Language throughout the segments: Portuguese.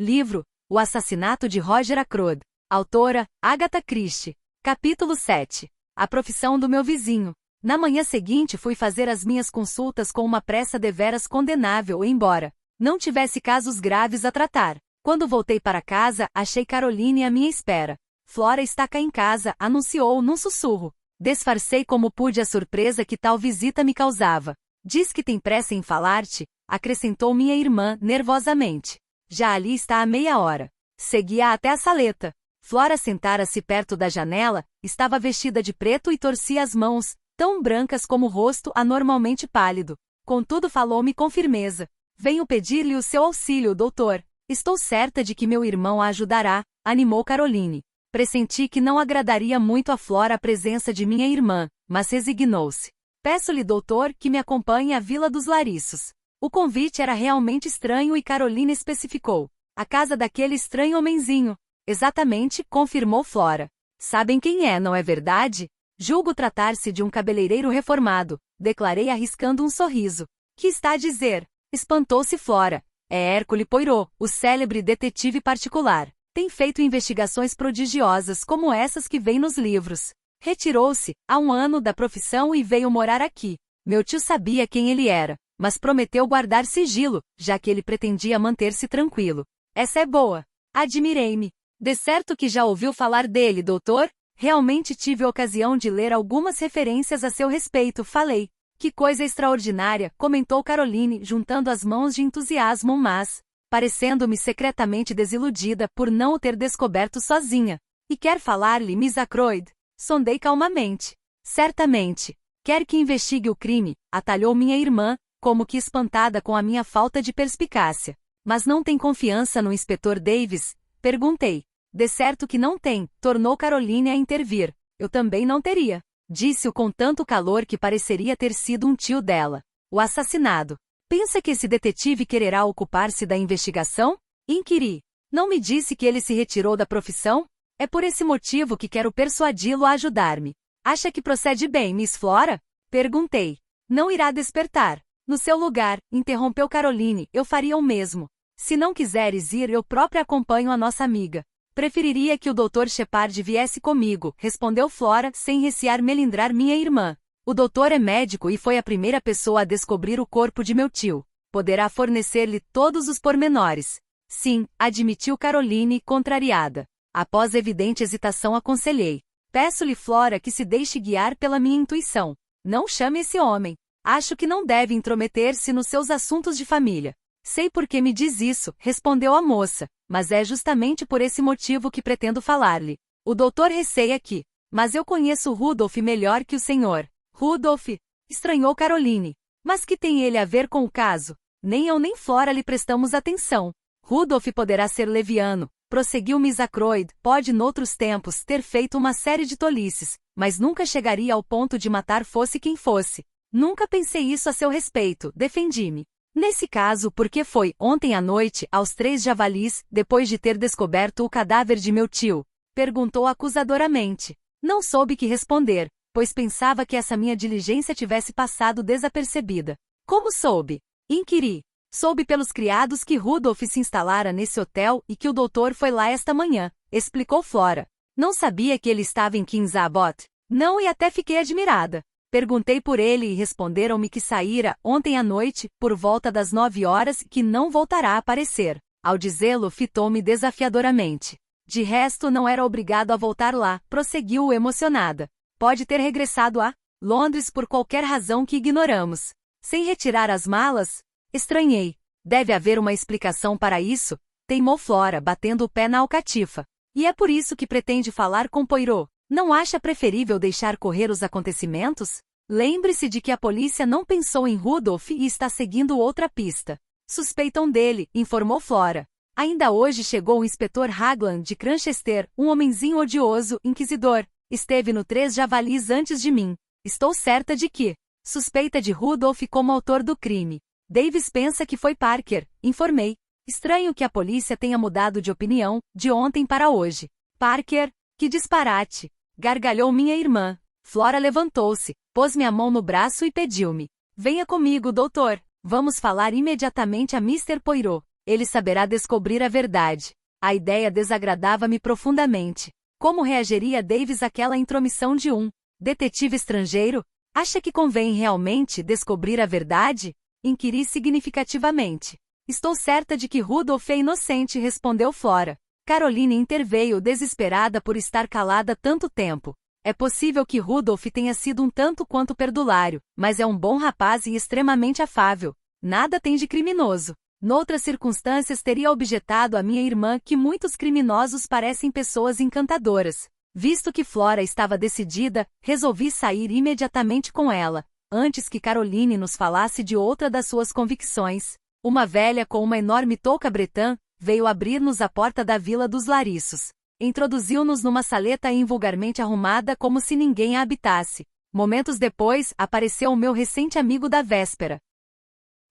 Livro: O Assassinato de Roger Ackroyd. Autora: Agatha Christie. Capítulo 7. A profissão do meu vizinho. Na manhã seguinte fui fazer as minhas consultas com uma pressa deveras condenável, embora não tivesse casos graves a tratar. Quando voltei para casa, achei Caroline à minha espera. Flora está cá em casa, anunciou num sussurro. Disfarcei como pude a surpresa que tal visita me causava. Diz que tem pressa em falar-te, acrescentou minha irmã nervosamente. Já ali está há meia hora. Segui-a até a saleta. Flora sentara-se perto da janela, estava vestida de preto e torcia as mãos, tão brancas como o rosto anormalmente pálido. Contudo falou-me com firmeza. Venho pedir-lhe o seu auxílio, doutor. Estou certa de que meu irmão a ajudará, animou Caroline. Pressenti que não agradaria muito a Flora a presença de minha irmã, mas resignou-se. Peço-lhe, doutor, que me acompanhe à Vila dos Lariços. O convite era realmente estranho e Caroline especificou. A casa daquele estranho homenzinho. Exatamente, confirmou Flora. Sabem quem é, não é verdade? Julgo tratar-se de um cabeleireiro reformado, declarei arriscando um sorriso. Que está a dizer? Espantou-se Flora. É Hercule Poirot, o célebre detetive particular. Tem feito investigações prodigiosas como essas que vêm nos livros. Retirou-se, há um ano, da profissão e veio morar aqui. Meu tio sabia quem ele era, mas prometeu guardar sigilo, já que ele pretendia manter-se tranquilo. Essa é boa. Admirei-me. De certo que já ouviu falar dele, doutor? Realmente tive a ocasião de ler algumas referências a seu respeito, falei. Que coisa extraordinária, comentou Caroline, juntando as mãos de entusiasmo, mas parecendo-me secretamente desiludida por não o ter descoberto sozinha. E quer falar-lhe, Miss Ackroyd? Sondei calmamente. Certamente. Quer que investigue o crime, atalhou minha irmã, como que espantada com a minha falta de perspicácia. Mas não tem confiança no inspetor Davis? Perguntei. De certo que não tem, tornou Caroline a intervir. Eu também não teria. Disse-o com tanto calor que pareceria ter sido um tio dela. O assassinado. Pensa que esse detetive quererá ocupar-se da investigação? Inquiri. Não me disse que ele se retirou da profissão? É por esse motivo que quero persuadi-lo a ajudar-me. Acha que procede bem, Miss Flora? Perguntei. Não irá despertar. No seu lugar, interrompeu Caroline, eu faria o mesmo. Se não quiseres ir, eu própria acompanho a nossa amiga. Preferiria que o Dr. Shepard viesse comigo, respondeu Flora, sem recear melindrar minha irmã. O doutor é médico e foi a primeira pessoa a descobrir o corpo de meu tio. Poderá fornecer-lhe todos os pormenores. Sim, admitiu Caroline, contrariada. Após evidente hesitação aconselhei. Peço-lhe, Flora, que se deixe guiar pela minha intuição. Não chame esse homem. Acho que não deve intrometer-se nos seus assuntos de família. Sei por que me diz isso, respondeu a moça, mas é justamente por esse motivo que pretendo falar-lhe. O doutor receia que, mas eu conheço Rudolph melhor que o senhor. Rudolph? Estranhou Caroline. Mas que tem ele a ver com o caso? Nem eu nem Flora lhe prestamos atenção. Rudolph poderá ser leviano, prosseguiu Miss Ackroyd, pode noutros tempos ter feito uma série de tolices, mas nunca chegaria ao ponto de matar fosse quem fosse. Nunca pensei isso a seu respeito, defendi-me. Nesse caso, por que foi, ontem à noite, aos 3 javalis, depois de ter descoberto o cadáver de meu tio? Perguntou acusadoramente. Não soube que responder, pois pensava que essa minha diligência tivesse passado desapercebida. Como soube? Inquiri. Soube pelos criados que Rudolph se instalara nesse hotel e que o doutor foi lá esta manhã, explicou Flora. Não sabia que ele estava em Kings Abbot? Não, e até fiquei admirada. Perguntei por ele e responderam-me que saíra, ontem à noite, por volta das 9 horas, que não voltará a aparecer. Ao dizê-lo, fitou-me desafiadoramente. De resto, não era obrigado a voltar lá, prosseguiu emocionada. Pode ter regressado a Londres por qualquer razão que ignoramos. Sem retirar as malas? Estranhei. Deve haver uma explicação para isso, teimou Flora, batendo o pé na alcatifa. E é por isso que pretende falar com Poirot. Não acha preferível deixar correr os acontecimentos? Lembre-se de que a polícia não pensou em Rudolph e está seguindo outra pista. Suspeitam dele, informou Flora. Ainda hoje chegou o inspetor Raglan de Cranchester, um homenzinho odioso, inquisidor. Esteve no 3 Javalis antes de mim. Estou certa de que suspeita de Rudolph como autor do crime. Davis pensa que foi Parker, informei. Estranho que a polícia tenha mudado de opinião, de ontem para hoje. Parker? Que disparate! Gargalhou minha irmã. Flora levantou-se, pôs-me a mão no braço e pediu-me. Venha comigo, doutor. Vamos falar imediatamente a Mr. Poirot. Ele saberá descobrir a verdade. A ideia desagradava-me profundamente. Como reagiria Davis àquela intromissão de um detetive estrangeiro? Acha que convém realmente descobrir a verdade? Inquiri significativamente. Estou certa de que Rudolph é inocente, respondeu Flora. Caroline interveio, desesperada por estar calada tanto tempo. É possível que Rudolph tenha sido um tanto quanto perdulário, mas é um bom rapaz e extremamente afável. Nada tem de criminoso. Noutras circunstâncias teria objetado a minha irmã que muitos criminosos parecem pessoas encantadoras. Visto que Flora estava decidida, resolvi sair imediatamente com ela, antes que Caroline nos falasse de outra das suas convicções. Uma velha com uma enorme touca bretã veio abrir-nos a porta da Vila dos Lariços. Introduziu-nos numa saleta invulgarmente arrumada como se ninguém a habitasse. Momentos depois, apareceu o meu recente amigo da véspera.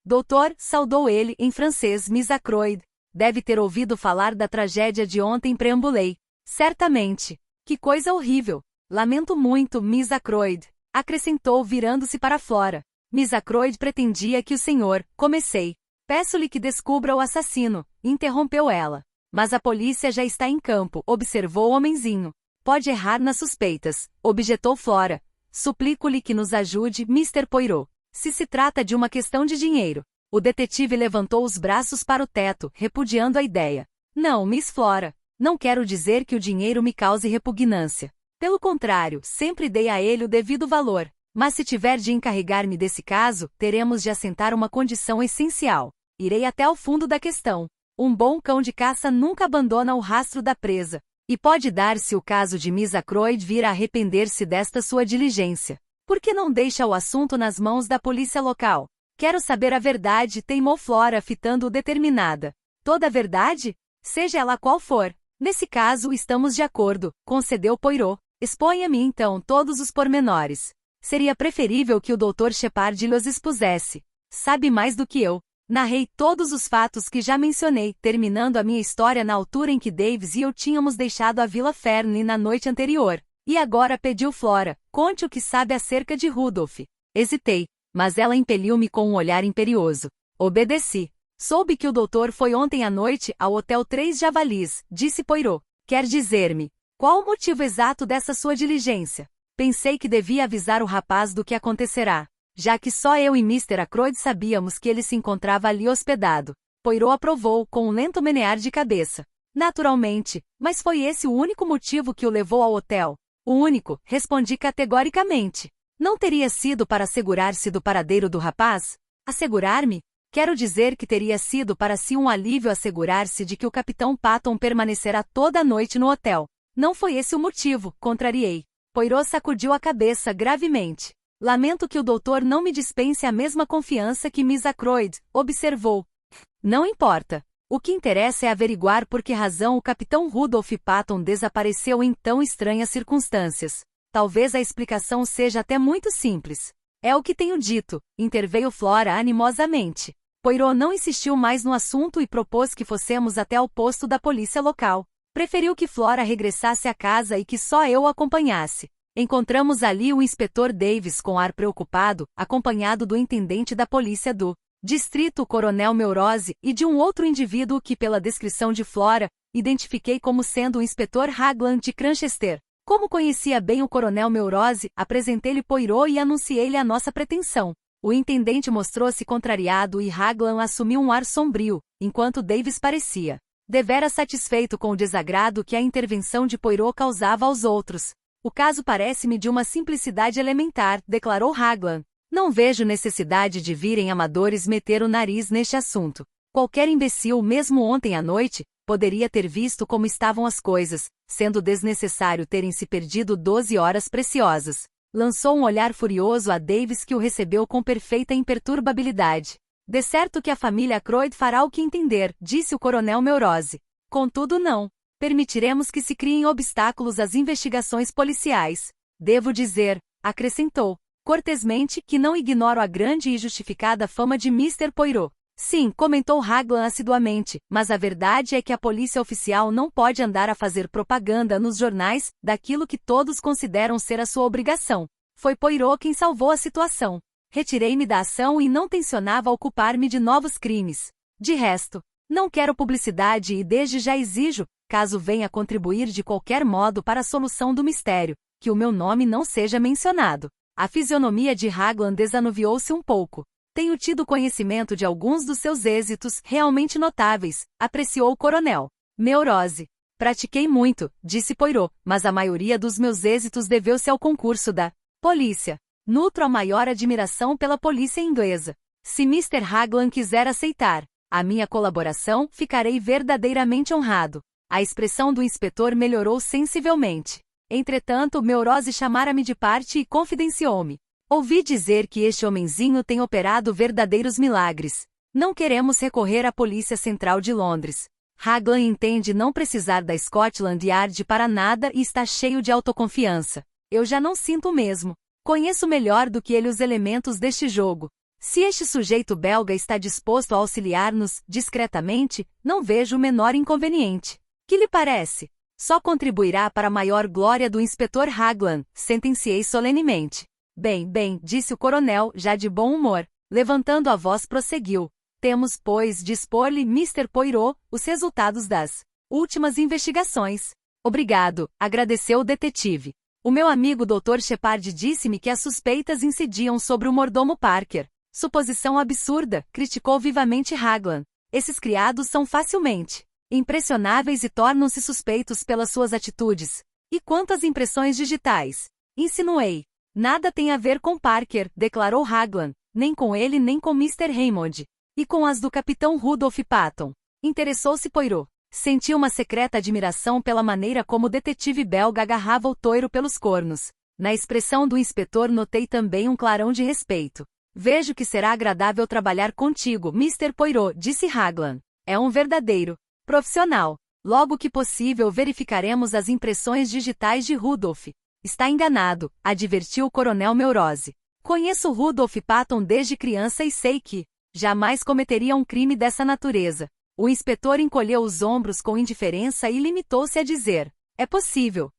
Doutor, saudou ele, em francês, Miss Ackroyd. Deve ter ouvido falar da tragédia de ontem, preambulei. Certamente. Que coisa horrível. Lamento muito, Miss Ackroyd. Acrescentou virando-se para Flora. Miss Ackroyd pretendia que o senhor, comecei. Peço-lhe que descubra o assassino, interrompeu ela. Mas a polícia já está em campo, observou o homenzinho. Pode errar nas suspeitas, objetou Flora. Suplico-lhe que nos ajude, Mr. Poirot. Se trata de uma questão de dinheiro. O detetive levantou os braços para o teto, repudiando a ideia. Não, Miss Flora. Não quero dizer que o dinheiro me cause repugnância. Pelo contrário, sempre dei a ele o devido valor. Mas se tiver de encarregar-me desse caso, teremos de assentar uma condição essencial. Irei até ao fundo da questão. Um bom cão de caça nunca abandona o rastro da presa. E pode dar-se o caso de Miss Ackroyd vir a arrepender-se desta sua diligência. Por que não deixa o assunto nas mãos da polícia local? Quero saber a verdade, teimou Flora, fitando-o determinada. Toda a verdade? Seja ela qual for. Nesse caso, estamos de acordo, concedeu Poirot. Exponha-me então todos os pormenores. Seria preferível que o Dr. Shepard lhes expusesse. Sabe mais do que eu. Narrei todos os fatos que já mencionei, terminando a minha história na altura em que Davis e eu tínhamos deixado a Vila Fern na noite anterior. E agora pediu Flora, conte o que sabe acerca de Rudolph. Hesitei, mas ela impeliu-me com um olhar imperioso. Obedeci. Soube que o doutor foi ontem à noite ao Hotel Três Javalis, disse Poirot. Quer dizer-me, qual o motivo exato dessa sua diligência? Pensei que devia avisar o rapaz do que acontecerá, já que só eu e Mr. Ackroyd sabíamos que ele se encontrava ali hospedado. Poirot aprovou, com um lento menear de cabeça. Naturalmente, mas foi esse o único motivo que o levou ao hotel? O único, respondi categoricamente. Não teria sido para assegurar-se do paradeiro do rapaz? Assegurar-me? Quero dizer que teria sido para si um alívio assegurar-se de que o capitão Patton permanecerá toda a noite no hotel. Não foi esse o motivo, contrariei. Poirot sacudiu a cabeça gravemente. Lamento que o doutor não me dispense a mesma confiança que Miss Ackroyd, observou. Não importa. O que interessa é averiguar por que razão o capitão Rudolph Patton desapareceu em tão estranhas circunstâncias. Talvez a explicação seja até muito simples. É o que tenho dito, interveio Flora animosamente. Poirot não insistiu mais no assunto e propôs que fossemos até ao posto da polícia local. Preferiu que Flora regressasse à casa e que só eu o acompanhasse. Encontramos ali o inspetor Davis com ar preocupado, acompanhado do intendente da polícia do distrito, o coronel Melrose, e de um outro indivíduo que, pela descrição de Flora, identifiquei como sendo o inspetor Raglan de Cranchester. Como conhecia bem o coronel Melrose, apresentei-lhe Poirot e anunciei-lhe a nossa pretensão. O intendente mostrou-se contrariado e Raglan assumiu um ar sombrio, enquanto Davis parecia deveras satisfeito com o desagrado que a intervenção de Poirot causava aos outros. O caso parece-me de uma simplicidade elementar, declarou Raglan. Não vejo necessidade de virem amadores meter o nariz neste assunto. Qualquer imbecil, mesmo ontem à noite, poderia ter visto como estavam as coisas, sendo desnecessário terem se perdido 12 horas preciosas. Lançou um olhar furioso a Davis, que o recebeu com perfeita imperturbabilidade. De certo que a família Ackroyd fará o que entender, disse o coronel Melrose. Contudo não. Permitiremos que se criem obstáculos às investigações policiais. Devo dizer, acrescentou, cortesmente, que não ignoro a grande e justificada fama de Mr. Poirot. Sim, comentou Raglan assiduamente, mas a verdade é que a polícia oficial não pode andar a fazer propaganda nos jornais daquilo que todos consideram ser a sua obrigação. Foi Poirot quem salvou a situação. Retirei-me da ação e não tencionava ocupar-me de novos crimes. De resto, Não quero publicidade e desde já exijo, caso venha contribuir de qualquer modo para a solução do mistério, que o meu nome não seja mencionado. A fisionomia de Raglan desanuviou-se um pouco. Tenho tido conhecimento de alguns dos seus êxitos realmente notáveis, apreciou o coronel. Neurose. Pratiquei muito, disse Poirot, mas a maioria dos meus êxitos deveu-se ao concurso da polícia. Nutro a maior admiração pela polícia inglesa. Se Mr. Raglan quiser aceitar a minha colaboração, ficarei verdadeiramente honrado. A expressão do inspetor melhorou sensivelmente. Entretanto, Neurose chamara-me de parte e confidenciou-me. Ouvi dizer que este homenzinho tem operado verdadeiros milagres. Não queremos recorrer à Polícia Central de Londres. Raglan entende não precisar da Scotland Yard para nada e está cheio de autoconfiança. Eu já não sinto o mesmo. Conheço melhor do que ele os elementos deste jogo. Se este sujeito belga está disposto a auxiliar-nos discretamente, não vejo o menor inconveniente. Que lhe parece? Só contribuirá para a maior glória do inspetor Raglan, sentenciei solenemente. Bem, disse o coronel, já de bom humor. Levantando a voz prosseguiu. Temos, pois, de expor-lhe, Mr. Poirot, os resultados das últimas investigações. Obrigado, agradeceu o detetive. O meu amigo Dr. Shepard disse-me que as suspeitas incidiam sobre o mordomo Parker. Suposição absurda, criticou vivamente Raglan. Esses criados são facilmente impressionáveis e tornam-se suspeitos pelas suas atitudes. E quanto às impressões digitais? Insinuei. Nada tem a ver com Parker, declarou Raglan, nem com ele nem com Mr. Raymond. E com as do capitão Rudolph Patton. Interessou-se Poirot. Senti uma secreta admiração pela maneira como o detetive belga agarrava o touro pelos cornos. Na expressão do inspetor notei também um clarão de respeito. Vejo que será agradável trabalhar contigo, Mr. Poirot, disse Raglan. É um verdadeiro profissional. Logo que possível verificaremos as impressões digitais de Rudolph. Está enganado, advertiu o coronel Neurose. Conheço Rudolph Patton desde criança e sei que jamais cometeria um crime dessa natureza. O inspetor encolheu os ombros com indiferença e limitou-se a dizer: é possível.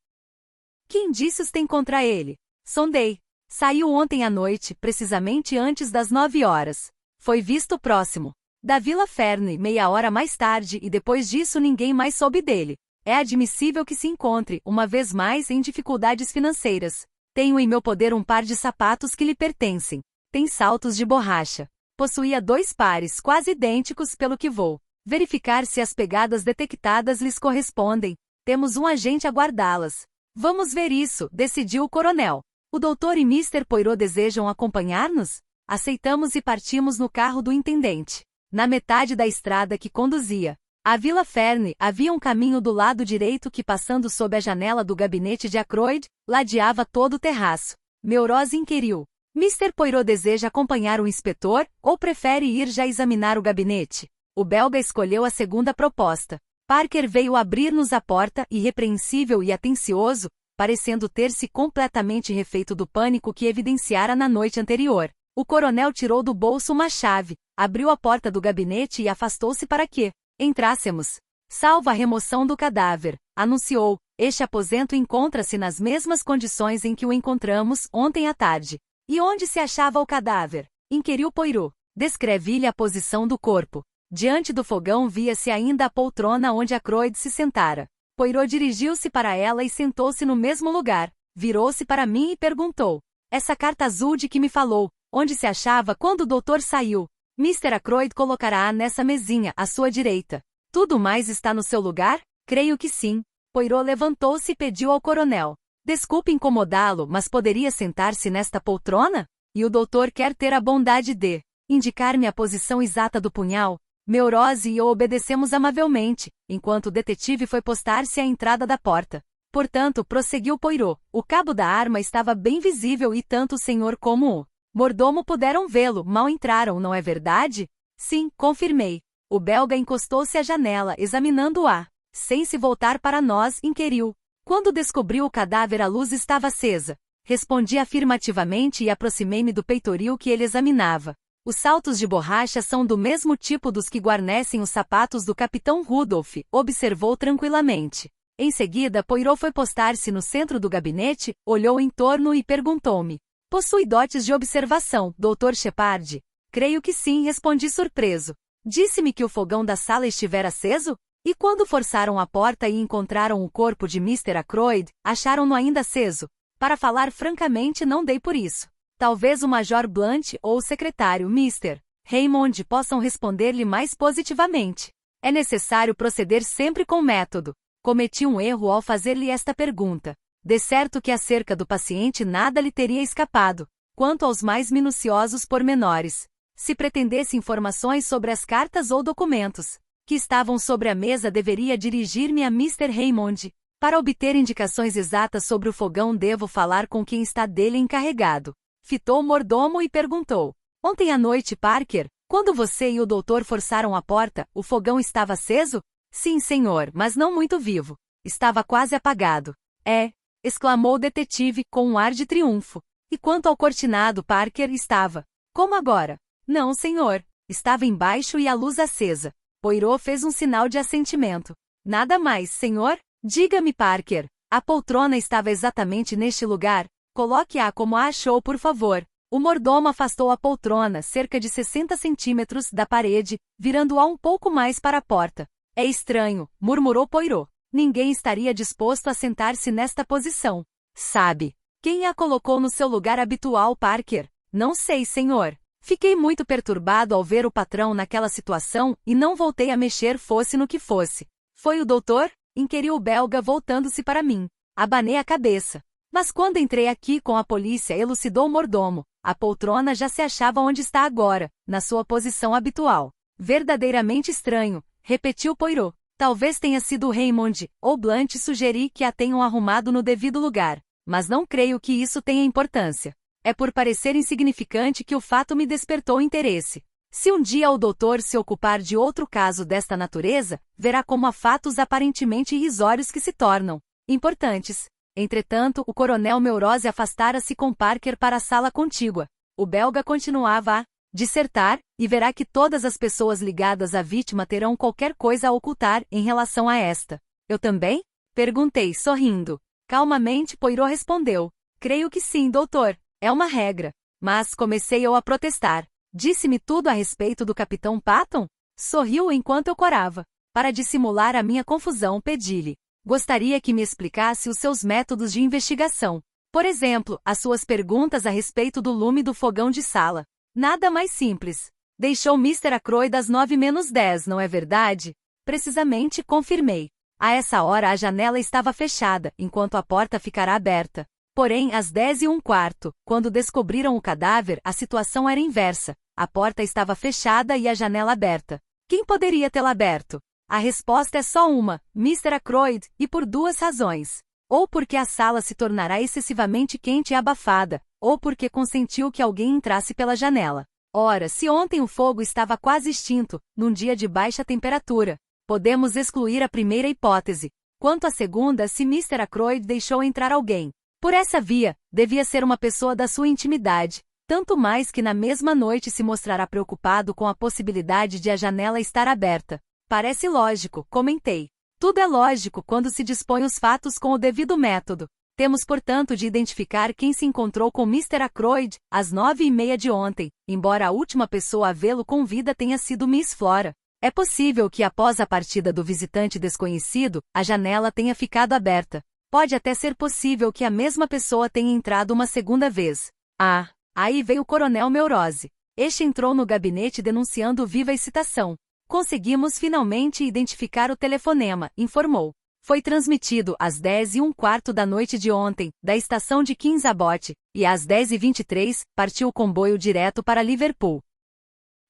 Que indícios tem contra ele? Sondei. Saiu ontem à noite, precisamente antes das 9 horas. Foi visto próximo da Vila Ferne, meia hora mais tarde e depois disso ninguém mais soube dele. É admissível que se encontre, uma vez mais, em dificuldades financeiras. Tenho em meu poder um par de sapatos que lhe pertencem. Tem saltos de borracha. Possuía 2 pares quase idênticos pelo que vou verificar se as pegadas detectadas lhes correspondem. Temos um agente a guardá-las. Vamos ver isso, decidiu o coronel. O doutor e Mr. Poirot desejam acompanhar-nos? Aceitamos e partimos no carro do intendente. Na metade da estrada que conduzia à Vila Ferne, havia um caminho do lado direito que, passando sob a janela do gabinete de Ackroyd, ladeava todo o terraço. Neurose inquiriu. Mr. Poirot deseja acompanhar o inspetor, ou prefere ir já examinar o gabinete? O belga escolheu a segunda proposta. Parker veio abrir-nos a porta, irrepreensível e atencioso, parecendo ter-se completamente refeito do pânico que evidenciara na noite anterior. O coronel tirou do bolso uma chave, abriu a porta do gabinete e afastou-se para que entrássemos. Salvo a remoção do cadáver, anunciou, este aposento encontra-se nas mesmas condições em que o encontramos ontem à tarde. E onde se achava o cadáver? Inquiriu Poirot. Descrevi-lhe a posição do corpo. Diante do fogão via-se ainda a poltrona onde Ackroyd se sentara. Poirot dirigiu-se para ela e sentou-se no mesmo lugar. Virou-se para mim e perguntou: essa carta azul de que me falou, onde se achava quando o doutor saiu? Mr. Ackroyd colocará-a nessa mesinha, à sua direita. Tudo mais está no seu lugar? Creio que sim. Poirot levantou-se e pediu ao coronel: desculpe incomodá-lo, mas poderia sentar-se nesta poltrona? E o doutor quer ter a bondade de indicar-me a posição exata do punhal? Neurose e eu obedecemos amavelmente, enquanto o detetive foi postar-se à entrada da porta. Portanto, prosseguiu Poirot, o cabo da arma estava bem visível e tanto o senhor como o mordomo puderam vê-lo, mal entraram, não é verdade? Sim, confirmei. O belga encostou-se à janela, examinando-a. Sem se voltar para nós, inquiriu: quando descobriu o cadáver a luz estava acesa. Respondi afirmativamente e aproximei-me do peitoril que ele examinava. Os saltos de borracha são do mesmo tipo dos que guarnecem os sapatos do capitão Rudolph, observou tranquilamente. Em seguida, Poirot foi postar-se no centro do gabinete, olhou em torno e perguntou-me: possui dotes de observação, Dr. Shepard? Creio que sim, respondi surpreso. Disse-me que o fogão da sala estivera aceso? E quando forçaram a porta e encontraram o corpo de Mr. Ackroyd, acharam-no ainda aceso. Para falar francamente, não dei por isso. Talvez o Major Blunt ou o secretário Mr. Raymond possam responder-lhe mais positivamente. É necessário proceder sempre com método. Cometi um erro ao fazer-lhe esta pergunta. De certo que acerca do paciente nada lhe teria escapado, quanto aos mais minuciosos pormenores. Se pretendesse informações sobre as cartas ou documentos que estavam sobre a mesa, deveria dirigir-me a Mr. Raymond. Para obter indicações exatas sobre o fogão, devo falar com quem está dele encarregado. Fitou o mordomo e perguntou: Ontem à noite, Parker, quando você e o doutor forçaram a porta, o fogão estava aceso? Sim, senhor, mas não muito vivo. Estava quase apagado. É, exclamou o detetive com um ar de triunfo. E quanto ao cortinado, Parker, estava como agora? Não, senhor. Estava embaixo e a luz acesa. Poirot fez um sinal de assentimento. Nada mais, senhor? Diga-me, Parker. A poltrona estava exatamente neste lugar? Coloque-a como a achou, por favor. O mordomo afastou a poltrona cerca de 60 centímetros da parede, virando-a um pouco mais para a porta. É estranho, murmurou Poirot. Ninguém estaria disposto a sentar-se nesta posição. Sabe quem a colocou no seu lugar habitual, Parker? Não sei, senhor. Fiquei muito perturbado ao ver o patrão naquela situação e não voltei a mexer, fosse no que fosse. Foi o doutor? Inquiriu o belga voltando-se para mim. Abanei a cabeça. Mas quando entrei aqui com a polícia, elucidou o mordomo, a poltrona já se achava onde está agora, na sua posição habitual. Verdadeiramente estranho, repetiu Poirot. Talvez tenha sido o Raymond ou Blunt, sugeri que a tenham arrumado no devido lugar, mas não creio que isso tenha importância. É por parecer insignificante que o fato me despertou interesse. Se um dia o doutor se ocupar de outro caso desta natureza, verá como há fatos aparentemente irrisórios que se tornam importantes. Entretanto, o coronel Melrose afastara-se com Parker para a sala contígua. O belga continuava a dissertar, e verá que todas as pessoas ligadas à vítima terão qualquer coisa a ocultar em relação a esta. Eu também? Perguntei, sorrindo. Calmamente, Poirot respondeu. Creio que sim, doutor. É uma regra. Mas comecei eu a protestar. Disse-me tudo a respeito do capitão Patton? Sorriu enquanto eu corava. Para dissimular a minha confusão, pedi-lhe. Gostaria que me explicasse os seus métodos de investigação. Por exemplo, as suas perguntas a respeito do lume do fogão de sala. Nada mais simples. Deixou Mr. Ackroyd às 9:10, não é verdade? Precisamente, confirmei. A essa hora a janela estava fechada, enquanto a porta ficará aberta. Porém, às 10:15, quando descobriram o cadáver, a situação era inversa. A porta estava fechada e a janela aberta. Quem poderia tê-la aberto? A resposta é só uma, Mr. Ackroyd, e por duas razões. Ou porque a sala se tornará excessivamente quente e abafada, ou porque consentiu que alguém entrasse pela janela. Ora, se ontem o fogo estava quase extinto, num dia de baixa temperatura, podemos excluir a primeira hipótese. Quanto à segunda, se Mr. Ackroyd deixou entrar alguém por essa via, devia ser uma pessoa da sua intimidade, tanto mais que na mesma noite se mostrará preocupado com a possibilidade de a janela estar aberta. Parece lógico, comentei. Tudo é lógico quando se dispõe os fatos com o devido método. Temos, portanto, de identificar quem se encontrou com Mr. Ackroyd às 9:30 de ontem, embora a última pessoa a vê-lo com vida tenha sido Miss Flora. É possível que após a partida do visitante desconhecido, a janela tenha ficado aberta. Pode até ser possível que a mesma pessoa tenha entrado uma segunda vez. Aí veio o coronel Melrose. Este entrou no gabinete denunciando viva excitação. Conseguimos finalmente identificar o telefonema, informou. Foi transmitido às 10:15 da noite de ontem, da estação de Kings Abbot, e às 10:23, partiu o comboio direto para Liverpool.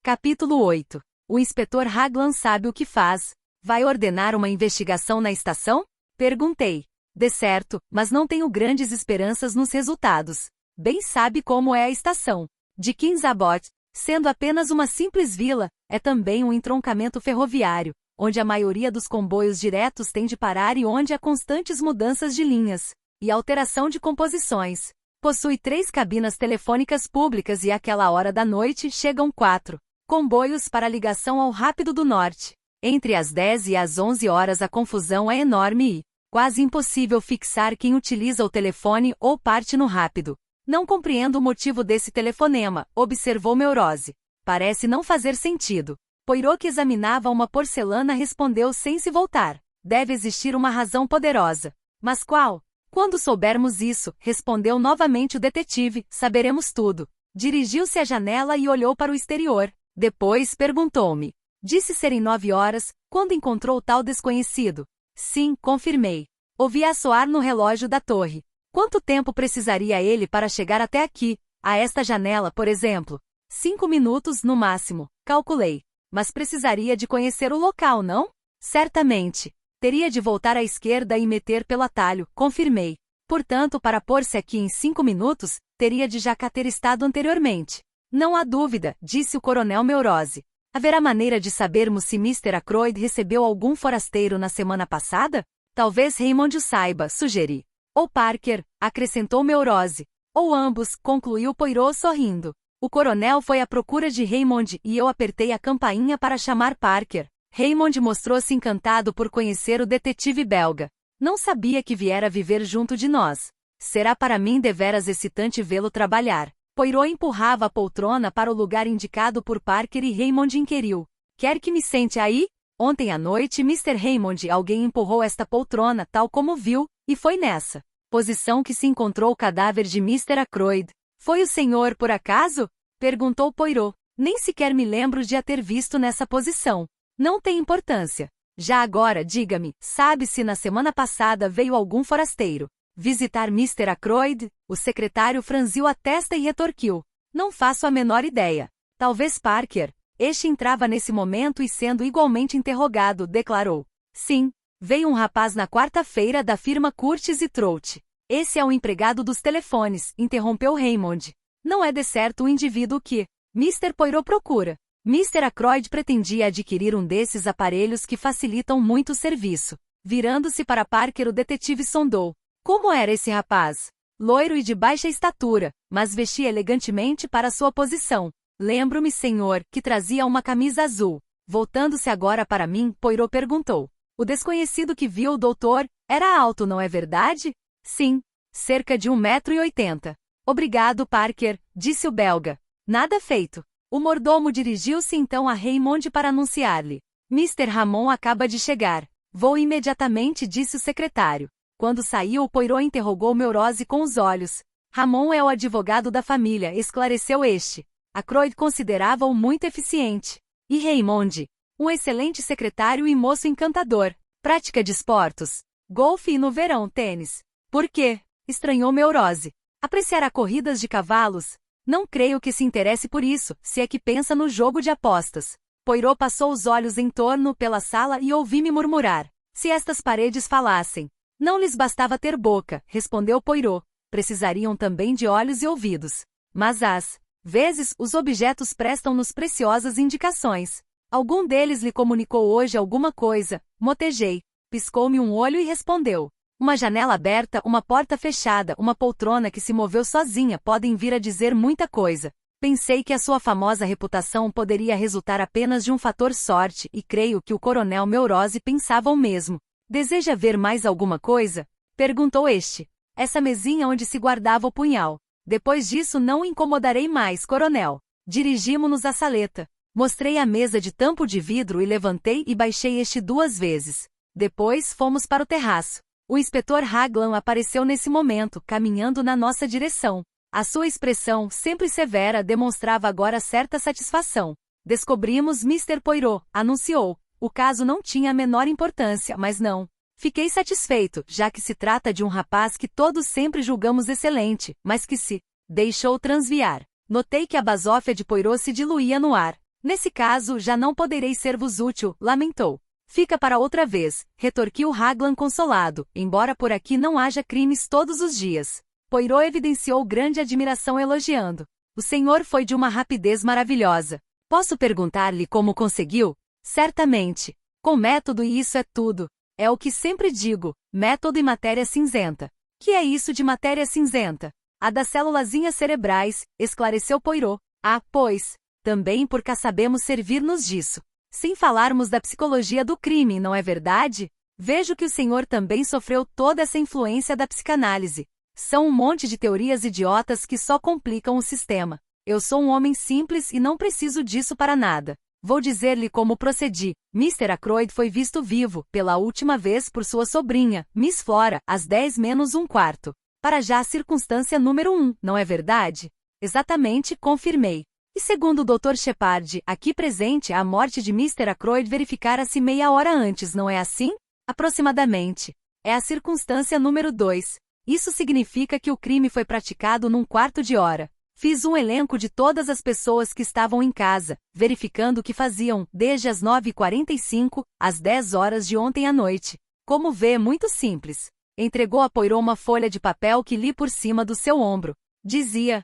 Capítulo 8. O inspetor Raglan sabe o que faz. Vai ordenar uma investigação na estação? Perguntei. De certo, mas não tenho grandes esperanças nos resultados. Bem sabe como é a estação de Kings Abbot, sendo apenas uma simples vila, é também um entroncamento ferroviário, onde a maioria dos comboios diretos tem de parar e onde há constantes mudanças de linhas e alteração de composições. Possui 3 cabinas telefônicas públicas e àquela hora da noite chegam 4 comboios para ligação ao Rápido do Norte. Entre as 10 e as 11 horas a confusão é enorme e quase impossível fixar quem utiliza o telefone ou parte no Rápido. Não compreendo o motivo desse telefonema, observou Melrose. Parece não fazer sentido. Poirot, que examinava uma porcelana, respondeu sem se voltar. Deve existir uma razão poderosa. Mas qual? Quando soubermos isso, respondeu novamente o detetive, saberemos tudo. Dirigiu-se à janela e olhou para o exterior. Depois perguntou-me. Disse serem 9 horas, quando encontrou tal desconhecido. Sim, confirmei. Ouvi-a soar no relógio da torre. Quanto tempo precisaria ele para chegar até aqui, a esta janela, por exemplo? 5 minutos no máximo, calculei. Mas precisaria de conhecer o local, não? Certamente. Teria de voltar à esquerda e meter pelo atalho, confirmei. Portanto, para pôr-se aqui em 5 minutos, teria de já cá ter estado anteriormente. Não há dúvida, disse o coronel Meurose. Haverá maneira de sabermos se Mr. Ackroyd recebeu algum forasteiro na semana passada? Talvez Raymond o saiba, sugeri. Ou Parker, acrescentou Meurose. Ou ambos, concluiu Poirot sorrindo. O coronel foi à procura de Raymond e eu apertei a campainha para chamar Parker. Raymond mostrou-se encantado por conhecer o detetive belga. Não sabia que viera viver junto de nós. Será para mim deveras excitante vê-lo trabalhar. Poirot empurrava a poltrona para o lugar indicado por Parker e Raymond inquiriu. Quer que me sente aí? Ontem à noite, Mr. Raymond, alguém empurrou esta poltrona, tal como viu, e foi nessa posição que se encontrou o cadáver de Mr. Ackroyd. Foi o senhor, por acaso? Perguntou Poirot. Nem sequer me lembro de a ter visto nessa posição. Não tem importância. Já agora, diga-me, sabe se na semana passada veio algum forasteiro visitar Mr. Ackroyd? O secretário franziu a testa e retorquiu. Não faço a menor ideia. Talvez Parker. Este entrava nesse momento e, sendo igualmente interrogado, declarou. Sim, veio um rapaz na quarta-feira da firma Curtis e Trout. Esse é o empregado dos telefones, interrompeu Raymond. Não é de certo o indivíduo que Mr. Poirot procura. Mr. Ackroyd pretendia adquirir um desses aparelhos que facilitam muito o serviço. Virando-se para Parker, o detetive sondou. Como era esse rapaz? Loiro e de baixa estatura, mas vestia elegantemente para sua posição. Lembro-me, senhor, que trazia uma camisa azul. Voltando-se agora para mim, Poirot perguntou. O desconhecido que viu o doutor era alto, não é verdade? Sim, cerca de 1,80 m. Obrigado, Parker, disse o belga. Nada feito. O mordomo dirigiu-se então a Raymond para anunciar-lhe. Mr. Ramon acaba de chegar. Vou imediatamente, disse o secretário. Quando saiu, Poirot interrogou Meurose com os olhos. Ramon é o advogado da família, esclareceu este. Ackroyd considerava-o muito eficiente. E Raymond? Um excelente secretário e moço encantador. Prática de esportos. Golfe e no verão tênis. Por quê? Estranhou Meurose. Apreciará corridas de cavalos? Não creio que se interesse por isso, se é que pensa no jogo de apostas. Poirot passou os olhos em torno pela sala e ouvi-me murmurar. Se estas paredes falassem. Não lhes bastava ter boca, respondeu Poirot. Precisariam também de olhos e ouvidos. Mas às vezes, os objetos prestam-nos preciosas indicações. Algum deles lhe comunicou hoje alguma coisa? Motejei. Piscou-me um olho e respondeu. Uma janela aberta, uma porta fechada, uma poltrona que se moveu sozinha podem vir a dizer muita coisa. Pensei que a sua famosa reputação poderia resultar apenas de um fator sorte e creio que o coronel Meurose pensava o mesmo. Deseja ver mais alguma coisa? Perguntou este. Essa mesinha onde se guardava o punhal. Depois disso não o incomodarei mais, coronel. Dirigimo-nos à saleta. Mostrei a mesa de tampo de vidro e levantei e baixei este 2 vezes. Depois fomos para o terraço. O inspetor Raglan apareceu nesse momento, caminhando na nossa direção. A sua expressão, sempre severa, demonstrava agora certa satisfação. Descobrimos Mr. Poirot, anunciou. O caso não tinha a menor importância, mas não. Fiquei satisfeito, já que se trata de um rapaz que todos sempre julgamos excelente, mas que se deixou transviar. Notei que a basófia de Poirot se diluía no ar. Nesse caso, já não poderei ser-vos útil, lamentou. Fica para outra vez, retorquiu Raglan consolado, embora por aqui não haja crimes todos os dias. Poirot evidenciou grande admiração elogiando. O senhor foi de uma rapidez maravilhosa. Posso perguntar-lhe como conseguiu? Certamente. Com método, e isso é tudo. É o que sempre digo, método e matéria cinzenta. Que é isso de matéria cinzenta? A das célulazinhas cerebrais, esclareceu Poirot. Ah, pois. Também por cá sabemos servir-nos disso. Sem falarmos da psicologia do crime, não é verdade? Vejo que o senhor também sofreu toda essa influência da psicanálise. São um monte de teorias idiotas que só complicam o sistema. Eu sou um homem simples e não preciso disso para nada. Vou dizer-lhe como procedi. Mr. Ackroyd foi visto vivo, pela última vez por sua sobrinha, Miss Flora, às 10 menos um quarto. Para já a circunstância número 1, não é verdade? Exatamente, confirmei. E segundo o Dr. Shepard, aqui presente, a morte de Mr. Ackroyd verificara-se meia hora antes, não é assim? Aproximadamente. É a circunstância número 2. Isso significa que o crime foi praticado num quarto de hora. Fiz um elenco de todas as pessoas que estavam em casa, verificando o que faziam, desde as 9h45, às 10 horas de ontem à noite. Como vê, muito simples. Entregou a Poirot uma folha de papel que li por cima do seu ombro. Dizia: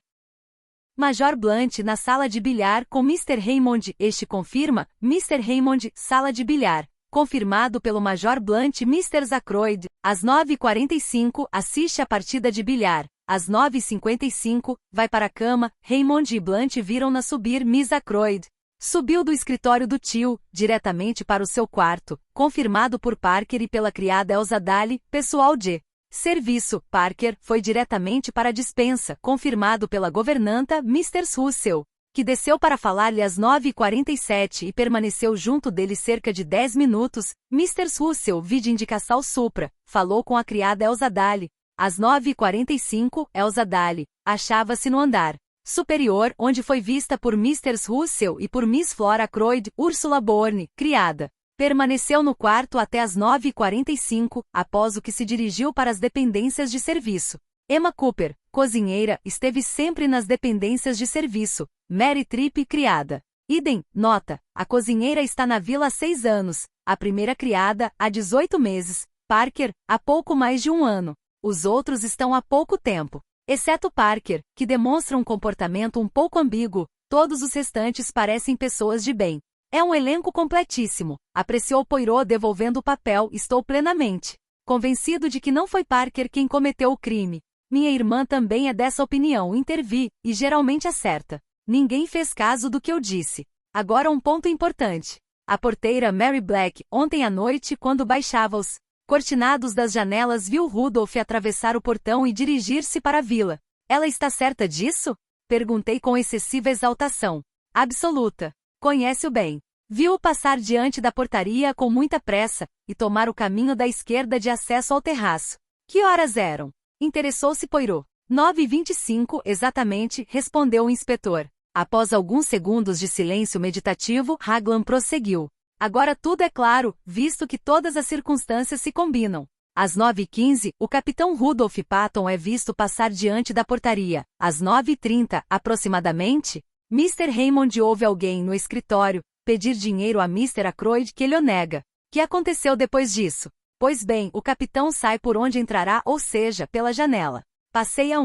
Major Blunt na sala de bilhar com Mr. Raymond. Este confirma, Mr. Raymond, sala de bilhar. Confirmado pelo Major Blunt. Mr. Ackroyd, às 9h45, assiste a partida de bilhar. Às 9h55, vai para a cama. Raymond e Blunt viram-na subir. Miss Ackroyd subiu do escritório do tio, diretamente para o seu quarto, confirmado por Parker e pela criada Elsa Daly, pessoal de serviço. Parker foi diretamente para a despensa, confirmado pela governanta, Mr. Russell, que desceu para falar-lhe às 9h47 e permaneceu junto dele cerca de 10 minutos. Mr. Russell, vide indicação supra, falou com a criada Elsa Daly. Às 9h45, Elsa Daly achava-se no andar superior, onde foi vista por Mr. Russell e por Miss Flora Ackroyd. Ursula Bourne, criada, permaneceu no quarto até às 9h45, após o que se dirigiu para as dependências de serviço. Emma Cooper, cozinheira, esteve sempre nas dependências de serviço. Mary Tripp, criada. Idem, nota, a cozinheira está na vila há 6 anos, a primeira criada, há 18 meses, Parker, há pouco mais de 1 ano. Os outros estão há pouco tempo. Exceto Parker, que demonstra um comportamento um pouco ambíguo, todos os restantes parecem pessoas de bem. É um elenco completíssimo, apreciou Poirot devolvendo o papel. Estou plenamente convencido de que não foi Parker quem cometeu o crime. Minha irmã também é dessa opinião, intervi, e geralmente acerta. Ninguém fez caso do que eu disse. Agora um ponto importante. A porteira Mary Black, ontem à noite, quando baixava os cortinados das janelas, viu Rudolph atravessar o portão e dirigir-se para a vila. Ela está certa disso? Perguntei com excessiva exaltação. Absoluta. Conhece-o bem. Viu-o passar diante da portaria com muita pressa, e tomar o caminho da esquerda de acesso ao terraço. Que horas eram? Interessou-se Poirot. 9h25, exatamente, respondeu o inspetor. Após alguns segundos de silêncio meditativo, Raglan prosseguiu. Agora tudo é claro, visto que todas as circunstâncias se combinam. Às 9h15, o capitão Rudolph Patton é visto passar diante da portaria. Às 9h30, aproximadamente, Mr. Raymond ouve alguém no escritório pedir dinheiro a Mr. Ackroyd, que ele o nega. Que aconteceu depois disso? Pois bem, o capitão sai por onde entrará, ou seja, pela janela. Passeia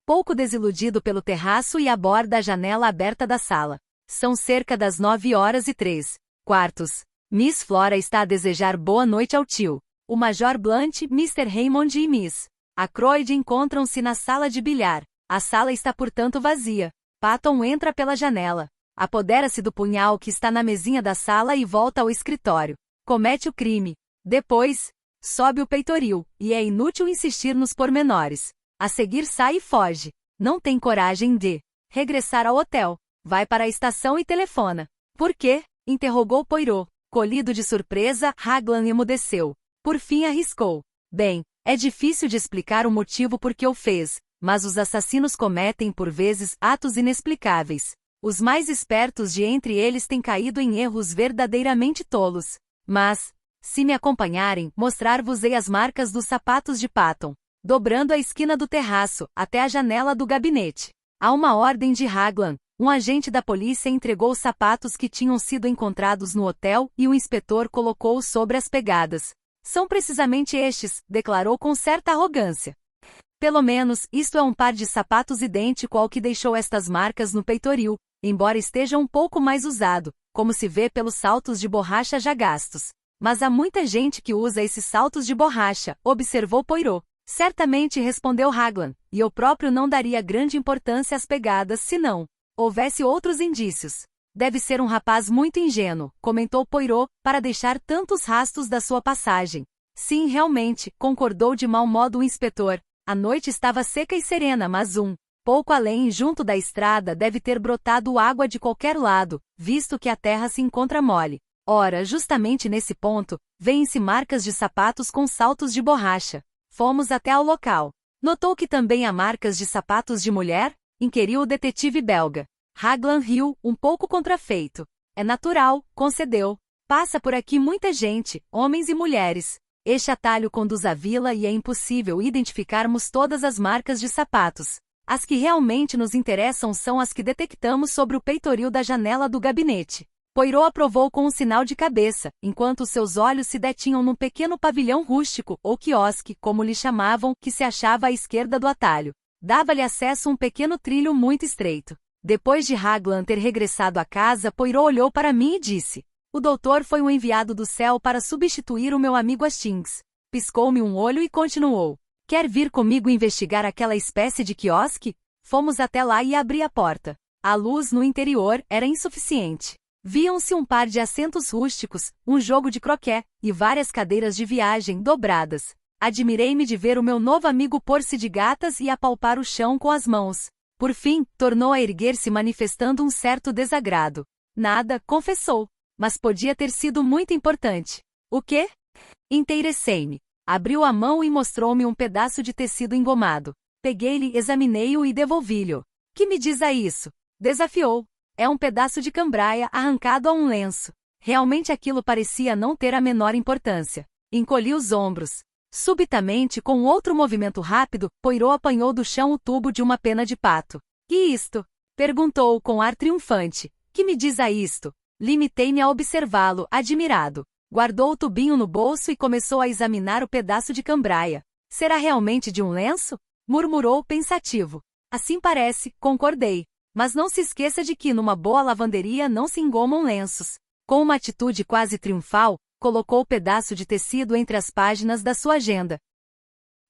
pouco desiludido pelo terraço e aborda a janela aberta da sala. São cerca das 9h03. Miss Flora está a desejar boa noite ao tio. O Major Blunt, Mr. Raymond e Miss Ackroyd encontram-se na sala de bilhar. A sala está portanto vazia. Patton entra pela janela. Apodera-se do punhal que está na mesinha da sala e volta ao escritório. Comete o crime. Depois, sobe o peitoril, e é inútil insistir nos pormenores. A seguir sai e foge. Não tem coragem de regressar ao hotel. Vai para a estação e telefona. Por quê? Interrogou Poirot. Colhido de surpresa, Raglan emudeceu. Por fim arriscou. Bem, é difícil de explicar o motivo por que o fez, mas os assassinos cometem por vezes atos inexplicáveis. Os mais espertos de entre eles têm caído em erros verdadeiramente tolos. Mas, se me acompanharem, mostrar-vos-ei as marcas dos sapatos de Patton, dobrando a esquina do terraço, até a janela do gabinete. Há uma ordem de Raglan. Um agente da polícia entregou os sapatos que tinham sido encontrados no hotel e o inspetor colocou-os sobre as pegadas. São precisamente estes, declarou com certa arrogância. Pelo menos, isto é um par de sapatos idêntico ao que deixou estas marcas no peitoril, embora esteja um pouco mais usado, como se vê pelos saltos de borracha já gastos. Mas há muita gente que usa esses saltos de borracha, observou Poirot. Certamente, respondeu Raglan, e eu próprio não daria grande importância às pegadas se não houvesse outros indícios. Deve ser um rapaz muito ingênuo, comentou Poirot, para deixar tantos rastros da sua passagem. Sim, realmente, concordou de mau modo o inspetor. A noite estava seca e serena, mas Pouco além, junto da estrada, deve ter brotado água de qualquer lado, visto que a terra se encontra mole. Ora, justamente nesse ponto, vêem-se marcas de sapatos com saltos de borracha. Fomos até ao local. Notou que também há marcas de sapatos de mulher? Inquiriu o detetive belga. Raglan riu, um pouco contrafeito. É natural, concedeu. Passa por aqui muita gente, homens e mulheres. Este atalho conduz à vila e é impossível identificarmos todas as marcas de sapatos. As que realmente nos interessam são as que detectamos sobre o peitoril da janela do gabinete. Poirot aprovou com um sinal de cabeça, enquanto seus olhos se detinham num pequeno pavilhão rústico, ou quiosque, como lhe chamavam, que se achava à esquerda do atalho. Dava-lhe acesso um pequeno trilho muito estreito. Depois de Raglan ter regressado à casa, Poirot olhou para mim e disse: "O doutor foi um enviado do céu para substituir o meu amigo Hastings." Piscou-me um olho e continuou: "Quer vir comigo investigar aquela espécie de quiosque?" Fomos até lá e abri a porta. A luz no interior era insuficiente. Viam-se um par de assentos rústicos, um jogo de croquet, e várias cadeiras de viagem dobradas. Admirei-me de ver o meu novo amigo pôr-se de gatas e apalpar o chão com as mãos. Por fim, tornou a erguer-se manifestando um certo desagrado. "Nada", confessou. "Mas podia ter sido muito importante." "O quê?" Interessei-me. Abriu a mão e mostrou-me um pedaço de tecido engomado. Peguei-lhe, examinei-o e devolvi-lhe. "Que me diz a isso?" Desafiou. "É um pedaço de cambraia arrancado a um lenço." Realmente aquilo parecia não ter a menor importância. Encolhi os ombros. Subitamente, com outro movimento rápido, Poirot apanhou do chão o tubo de uma pena de pato. "E isto?" perguntou com ar triunfante. "Que me diz a isto?" Limitei-me a observá-lo, admirado. Guardou o tubinho no bolso e começou a examinar o pedaço de cambraia. "Será realmente de um lenço?" murmurou pensativo. "Assim parece", concordei. "Mas não se esqueça de que numa boa lavanderia não se engomam lenços." Com uma atitude quase triunfal, colocou o pedaço de tecido entre as páginas da sua agenda.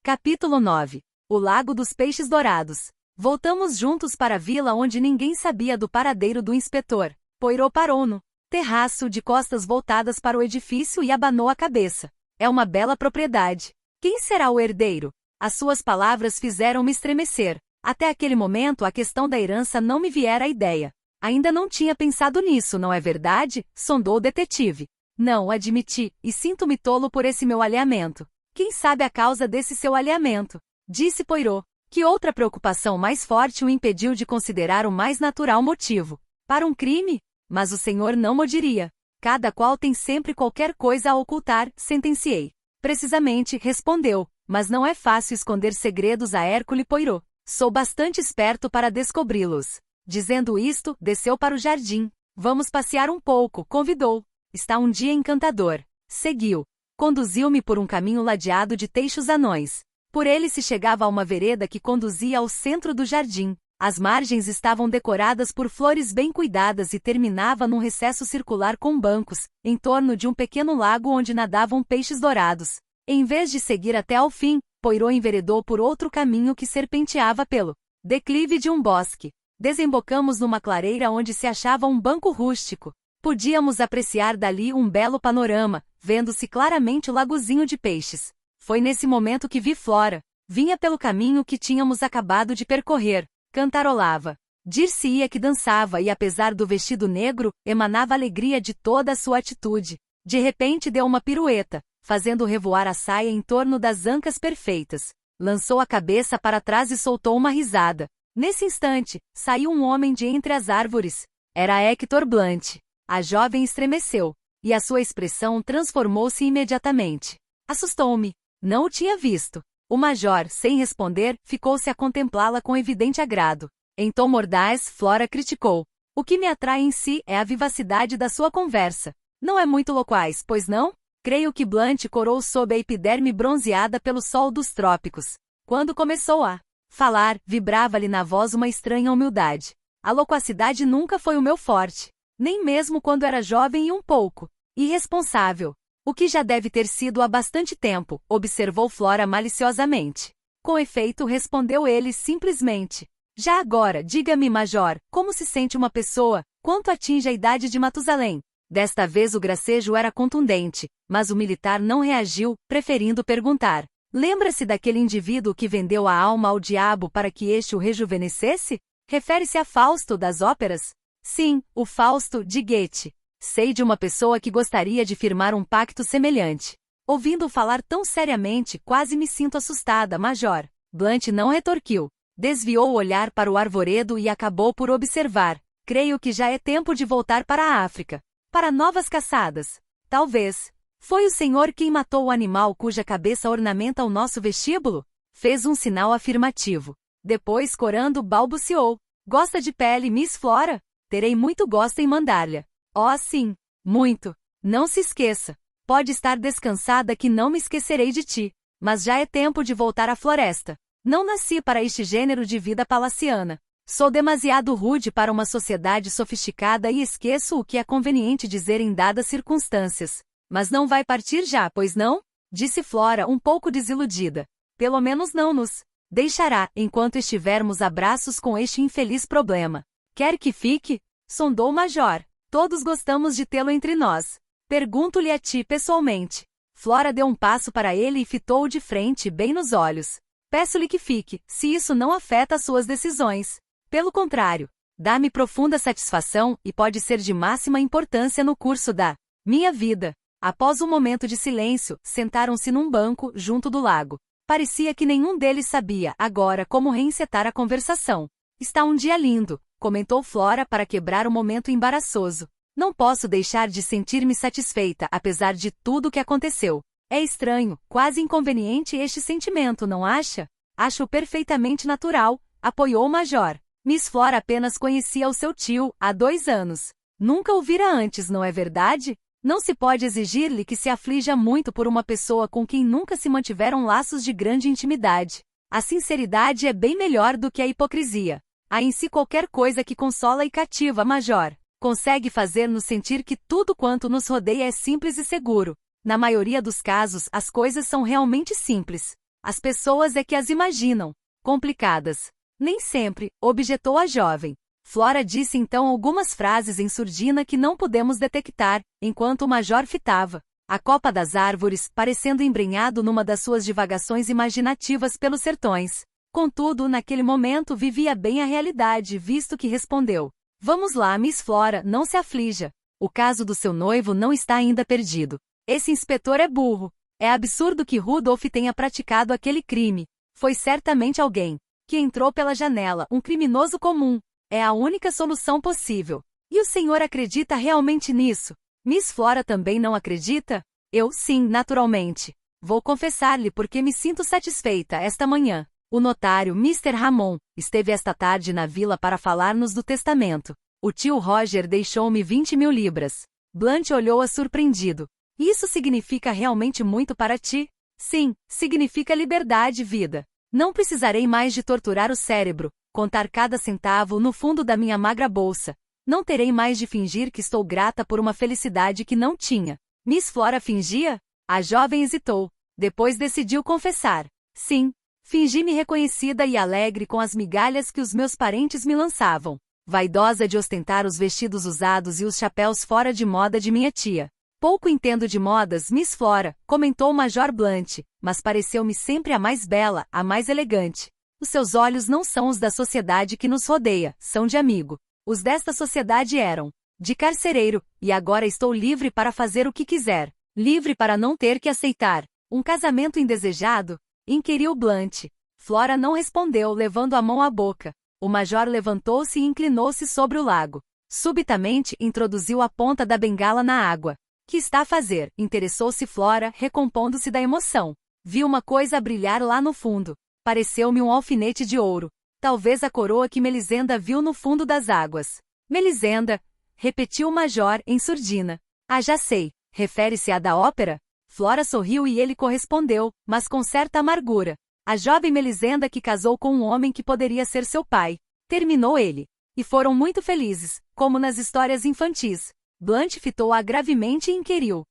Capítulo 9. O Lago dos Peixes Dourados. Voltamos juntos para a vila onde ninguém sabia do paradeiro do inspetor. Poirot parou no terraço de costas voltadas para o edifício e abanou a cabeça. "É uma bela propriedade. Quem será o herdeiro?" As suas palavras fizeram-me estremecer. Até aquele momento a questão da herança não me viera à ideia. "Ainda não tinha pensado nisso, não é verdade?" sondou o detetive. "Não", admiti, "e sinto-me tolo por esse meu alinhamento." "Quem sabe a causa desse seu alinhamento?" disse Poirot. Que outra preocupação mais forte o impediu de considerar o mais natural motivo? Para um crime? Mas o senhor não mo diria. "Cada qual tem sempre qualquer coisa a ocultar", sentenciei. "Precisamente", respondeu, "mas não é fácil esconder segredos a Hercule Poirot. Sou bastante esperto para descobri-los." Dizendo isto, desceu para o jardim. "Vamos passear um pouco", convidou. "Está um dia encantador." Seguiu. Conduziu-me por um caminho ladeado de teixos anões. Por ele se chegava a uma vereda que conduzia ao centro do jardim. As margens estavam decoradas por flores bem cuidadas e terminava num recesso circular com bancos, em torno de um pequeno lago onde nadavam peixes dourados. Em vez de seguir até ao fim, Poirot enveredou por outro caminho que serpenteava pelo declive de um bosque. Desembocamos numa clareira onde se achava um banco rústico. Podíamos apreciar dali um belo panorama, vendo-se claramente o lagozinho de peixes. Foi nesse momento que vi Flora. Vinha pelo caminho que tínhamos acabado de percorrer. Cantarolava. Dir-se-ia que dançava e, apesar do vestido negro, emanava alegria de toda a sua atitude. De repente deu uma pirueta, fazendo revoar a saia em torno das ancas perfeitas. Lançou a cabeça para trás e soltou uma risada. Nesse instante, saiu um homem de entre as árvores. Era Hector Blunt. A jovem estremeceu, e a sua expressão transformou-se imediatamente. Assustou-me. Não o tinha visto. O major, sem responder, ficou-se a contemplá-la com evidente agrado. Em tom mordaz, Flora criticou. "O que me atrai em si é a vivacidade da sua conversa. Não é muito loquaz, pois não?" Creio que Blunt corou sob a epiderme bronzeada pelo sol dos trópicos. Quando começou a falar, vibrava-lhe na voz uma estranha humildade. A loquacidade nunca foi o meu forte. Nem mesmo quando era jovem e um pouco irresponsável. "O que já deve ter sido há bastante tempo", observou Flora maliciosamente. Com efeito, respondeu ele simplesmente. "Já agora, diga-me, major, como se sente uma pessoa, quanto atinge a idade de Matusalém?" Desta vez o gracejo era contundente, mas o militar não reagiu, preferindo perguntar. Lembra-se daquele indivíduo que vendeu a alma ao diabo para que este o rejuvenescesse? Refere-se a Fausto das óperas? Sim, o Fausto de Goethe. Sei de uma pessoa que gostaria de firmar um pacto semelhante. Ouvindo-o falar tão seriamente, quase me sinto assustada, Major. Blunt não retorquiu. Desviou o olhar para o arvoredo e acabou por observar. Creio que já é tempo de voltar para a África. Para novas caçadas. Talvez. Foi o senhor quem matou o animal cuja cabeça ornamenta o nosso vestíbulo? Fez um sinal afirmativo. Depois, corando, balbuciou. Gosta de pele, Miss Flora? Terei muito gosto em mandar-lhe. Oh, sim. Muito. Não se esqueça. Pode estar descansada que não me esquecerei de ti. Mas já é tempo de voltar à floresta. Não nasci para este gênero de vida palaciana. Sou demasiado rude para uma sociedade sofisticada e esqueço o que é conveniente dizer em dadas circunstâncias. Mas não vai partir já, pois não? Disse Flora um pouco desiludida. Pelo menos não nos deixará enquanto estivermos a braços com este infeliz problema. Quer que fique? Sondou o Major. Todos gostamos de tê-lo entre nós. Pergunto-lhe a ti pessoalmente. Flora deu um passo para ele e fitou-o de frente, bem nos olhos. Peço-lhe que fique, se isso não afeta as suas decisões. Pelo contrário, dá-me profunda satisfação e pode ser de máxima importância no curso da minha vida. Após um momento de silêncio, sentaram-se num banco, junto do lago. Parecia que nenhum deles sabia, agora, como reencetar a conversação. Está um dia lindo, comentou Flora para quebrar o momento embaraçoso. Não posso deixar de sentir-me satisfeita, apesar de tudo o que aconteceu. É estranho, quase inconveniente este sentimento, não acha? Acho perfeitamente natural, apoiou o Major. Miss Flora apenas conhecia o seu tio, há 2 anos. Nunca o vira antes, não é verdade? Não se pode exigir-lhe que se aflija muito por uma pessoa com quem nunca se mantiveram laços de grande intimidade. A sinceridade é bem melhor do que a hipocrisia. Há em si qualquer coisa que consola e cativa, Major. Consegue fazer-nos sentir que tudo quanto nos rodeia é simples e seguro. Na maioria dos casos, as coisas são realmente simples. As pessoas é que as imaginam complicadas. Nem sempre, objetou a jovem. Flora disse então algumas frases em surdina que não pudemos detectar, enquanto o Major fitava a copa das árvores, parecendo embrenhado numa das suas divagações imaginativas pelos sertões. Contudo, naquele momento vivia bem a realidade, visto que respondeu: Vamos lá, Miss Flora, não se aflija. O caso do seu noivo não está ainda perdido. Esse inspetor é burro. É absurdo que Rudolph tenha praticado aquele crime. Foi certamente alguém que entrou pela janela, um criminoso comum. É a única solução possível. E o senhor acredita realmente nisso? Miss Flora também não acredita? Eu, sim, naturalmente. Vou confessar-lhe porque me sinto satisfeita esta manhã. O notário, Mr. Ramon, esteve esta tarde na vila para falar-nos do testamento. O tio Roger deixou-me 20.000 libras. Blunt olhou-a surpreendido. Isso significa realmente muito para ti? Sim, significa liberdade, vida. Não precisarei mais de torturar o cérebro, contar cada centavo no fundo da minha magra bolsa. Não terei mais de fingir que estou grata por uma felicidade que não tinha. Miss Flora fingia? A jovem hesitou. Depois decidiu confessar. Sim, fingi-me reconhecida e alegre com as migalhas que os meus parentes me lançavam. Vaidosa de ostentar os vestidos usados e os chapéus fora de moda de minha tia. Pouco entendo de modas, Miss Flora, comentou o Major Blunt, mas pareceu-me sempre a mais bela, a mais elegante. Os seus olhos não são os da sociedade que nos rodeia, são de amigo. Os desta sociedade eram de carcereiro, e agora estou livre para fazer o que quiser. Livre para não ter que aceitar um casamento indesejado? Inquiriu Blunt. Flora não respondeu, levando a mão à boca. O Major levantou-se e inclinou-se sobre o lago. Subitamente, introduziu a ponta da bengala na água. Que está a fazer? Interessou-se Flora, recompondo-se da emoção. Vi uma coisa a brilhar lá no fundo. Pareceu-me um alfinete de ouro. Talvez a coroa que Melisenda viu no fundo das águas. Melisenda, repetiu o Major, em surdina. Ah, já sei. Refere-se à da ópera? Flora sorriu e ele correspondeu, mas com certa amargura. A jovem Melisenda que casou com um homem que poderia ser seu pai. Terminou ele. E foram muito felizes, como nas histórias infantis. Blunt fitou-a gravemente e inquiriu.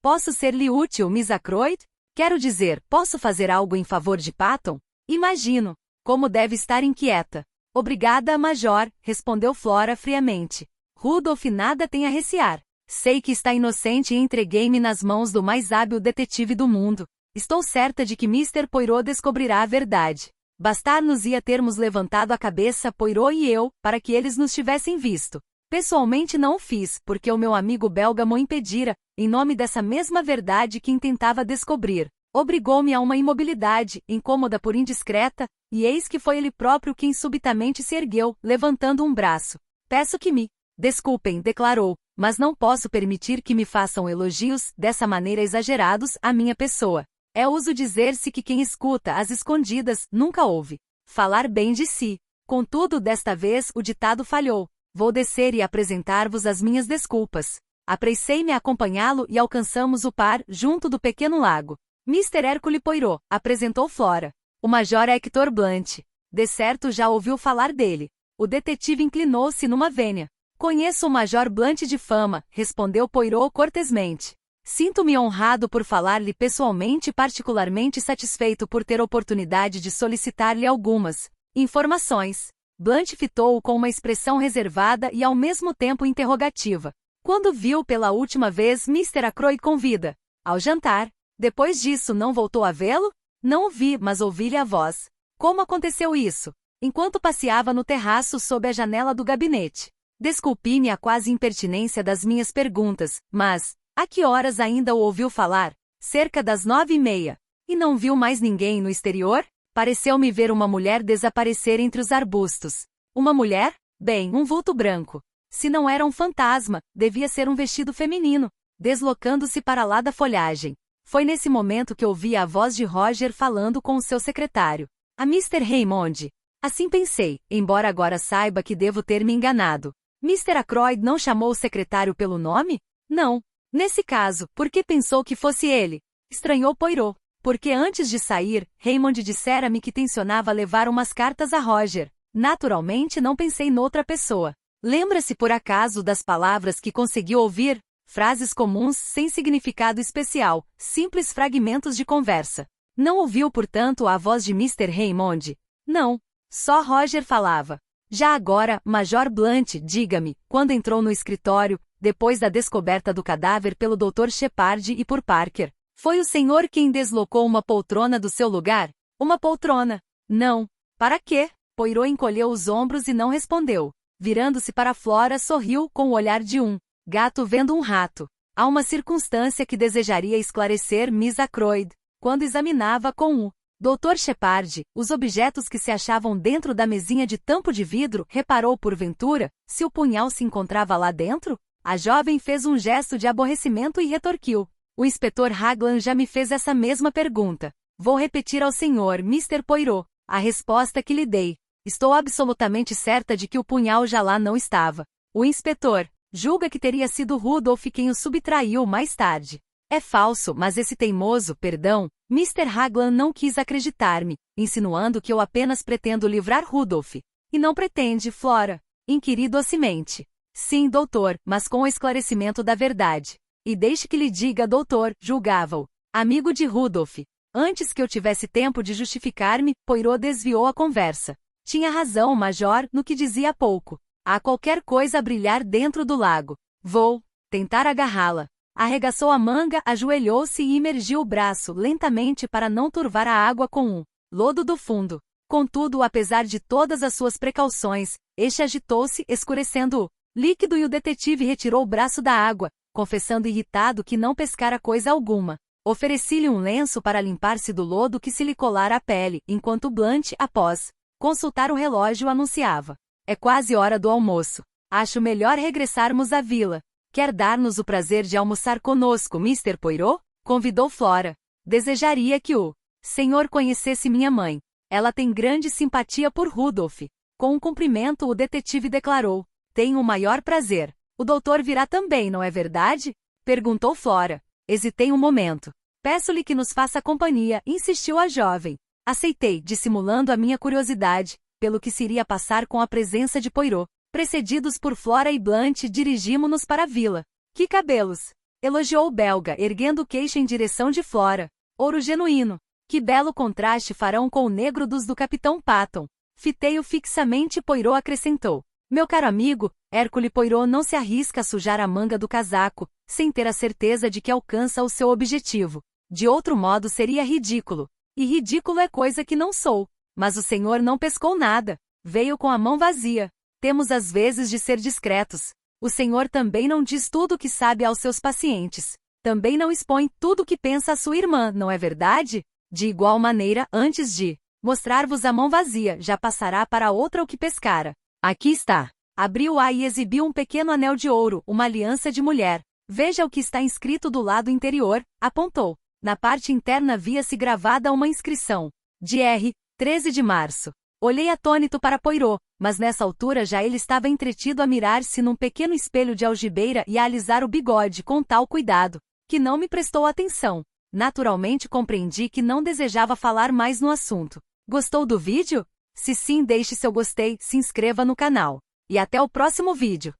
Posso ser-lhe útil, Miss Ackroyd? Quero dizer, posso fazer algo em favor de Patton? Imagino. Como deve estar inquieta. Obrigada, Major, respondeu Flora friamente. Rudolph nada tem a recear. Sei que está inocente e entreguei-me nas mãos do mais hábil detetive do mundo. Estou certa de que Mr. Poirot descobrirá a verdade. Bastar-nos-ia termos levantado a cabeça, Poirot e eu, para que eles nos tivessem visto. Pessoalmente não o fiz, porque o meu amigo belga mo impedira, em nome dessa mesma verdade que intentava descobrir. Obrigou-me a uma imobilidade, incômoda por indiscreta, e eis que foi ele próprio quem subitamente se ergueu, levantando um braço. Peço que me desculpem, declarou, mas não posso permitir que me façam elogios, dessa maneira exagerados, à minha pessoa. É uso dizer-se que quem escuta às escondidas nunca ouve falar bem de si. Contudo, desta vez o ditado falhou. Vou descer e apresentar-vos as minhas desculpas. Apressei-me a acompanhá-lo e alcançamos o par, junto do pequeno lago. Mr. Hercule Poirot, apresentou Flora. O Major Hector Blunt. De certo já ouviu falar dele. O detetive inclinou-se numa vênia. Conheço o Major Blunt de fama, respondeu Poirot cortesmente. Sinto-me honrado por falar-lhe pessoalmente e particularmente satisfeito por ter oportunidade de solicitar-lhe algumas informações. Blunt fitou-o com uma expressão reservada e ao mesmo tempo interrogativa. Quando viu pela última vez Mr. Ackroyd com vida? Ao jantar. Depois disso não voltou a vê-lo? Não o vi, mas ouvi-lhe a voz. Como aconteceu isso? Enquanto passeava no terraço sob a janela do gabinete. Desculpe-me a quase impertinência das minhas perguntas, mas... a que horas ainda o ouviu falar? Cerca das 9h30. E não viu mais ninguém no exterior? Pareceu-me ver uma mulher desaparecer entre os arbustos. Uma mulher? Bem, um vulto branco. Se não era um fantasma, devia ser um vestido feminino, deslocando-se para lá da folhagem. Foi nesse momento que ouvi a voz de Roger falando com o seu secretário. A Mr. Raymond. Assim pensei, embora agora saiba que devo ter me enganado. Mr. Ackroyd não chamou o secretário pelo nome? Não. Nesse caso, por que pensou que fosse ele? Estranhou Poirot. Porque antes de sair, Raymond dissera-me que tencionava levar umas cartas a Roger. Naturalmente não pensei noutra pessoa. Lembra-se por acaso das palavras que conseguiu ouvir? Frases comuns sem significado especial, simples fragmentos de conversa. Não ouviu, portanto, a voz de Mr. Raymond? Não. Só Roger falava. Já agora, Major Blunt, diga-me, quando entrou no escritório, depois da descoberta do cadáver pelo Dr. Shepard e por Parker, foi o senhor quem deslocou uma poltrona do seu lugar? Uma poltrona? Não. Para quê? Poirot encolheu os ombros e não respondeu. Virando-se para Flora, sorriu com o olhar de um gato vendo um rato. Há uma circunstância que desejaria esclarecer Miss Ackroyd, quando examinava com o Dr. Shepard os objetos que se achavam dentro da mesinha de tampo de vidro, reparou porventura se o punhal se encontrava lá dentro? A jovem fez um gesto de aborrecimento e retorquiu. O inspetor Raglan já me fez essa mesma pergunta. Vou repetir ao senhor, Mr. Poirot, a resposta que lhe dei. Estou absolutamente certa de que o punhal já lá não estava. O inspetor julga que teria sido Rudolph quem o subtraiu mais tarde. É falso, mas esse teimoso, perdão, Mr. Raglan não quis acreditar-me, insinuando que eu apenas pretendo livrar Rudolph. E não pretende, Flora? Inquiri docemente. Sim, doutor, mas com o esclarecimento da verdade. E deixe que lhe diga, doutor, julgava-o amigo de Rudolph. Antes que eu tivesse tempo de justificar-me, Poirot desviou a conversa. Tinha razão, Major, no que dizia há pouco. Há qualquer coisa a brilhar dentro do lago. Vou tentar agarrá-la. Arregaçou a manga, ajoelhou-se e imergiu o braço lentamente para não turvar a água com um lodo do fundo. Contudo, apesar de todas as suas precauções, este agitou-se, escurecendo o líquido e o detetive retirou o braço da água, confessando irritado que não pescara coisa alguma. Ofereci-lhe um lenço para limpar-se do lodo que se lhe colara à pele, enquanto Blunt, após consultar o relógio, anunciava. É quase hora do almoço. Acho melhor regressarmos à vila. Quer dar-nos o prazer de almoçar conosco, Mr. Poirot? Convidou Flora. Desejaria que o senhor conhecesse minha mãe. Ela tem grande simpatia por Rudolph. Com um cumprimento, o detetive declarou. Tenho o maior prazer. O doutor virá também, não é verdade? Perguntou Flora. Hesitei um momento. Peço-lhe que nos faça companhia, insistiu a jovem. Aceitei, dissimulando a minha curiosidade, pelo que se iria passar com a presença de Poirot. Precedidos por Flora e Blunt, dirigimo-nos para a vila. Que cabelos! Elogiou o belga, erguendo o queixo em direção de Flora. Ouro genuíno. Que belo contraste farão com o negro dos do Capitão Patton. Fitei-o fixamente e Poirot acrescentou. Meu caro amigo, Hercule Poirot não se arrisca a sujar a manga do casaco, sem ter a certeza de que alcança o seu objetivo. De outro modo seria ridículo. E ridículo é coisa que não sou. Mas o Senhor não pescou nada. Veio com a mão vazia. Temos às vezes de ser discretos. O Senhor também não diz tudo o que sabe aos seus pacientes. Também não expõe tudo o que pensa a sua irmã, não é verdade? De igual maneira, antes de mostrar-vos a mão vazia, já passará para outra o que pescara. Aqui está. Abriu-a e exibiu um pequeno anel de ouro, uma aliança de mulher. Veja o que está inscrito do lado interior, apontou. Na parte interna via-se gravada uma inscrição. Dr. 13 de março. Olhei atônito para Poirot, mas nessa altura já ele estava entretido a mirar-se num pequeno espelho de algibeira e a alisar o bigode com tal cuidado, que não me prestou atenção. Naturalmente compreendi que não desejava falar mais no assunto. Gostou do vídeo? Se sim, deixe seu gostei, se inscreva no canal. E até o próximo vídeo.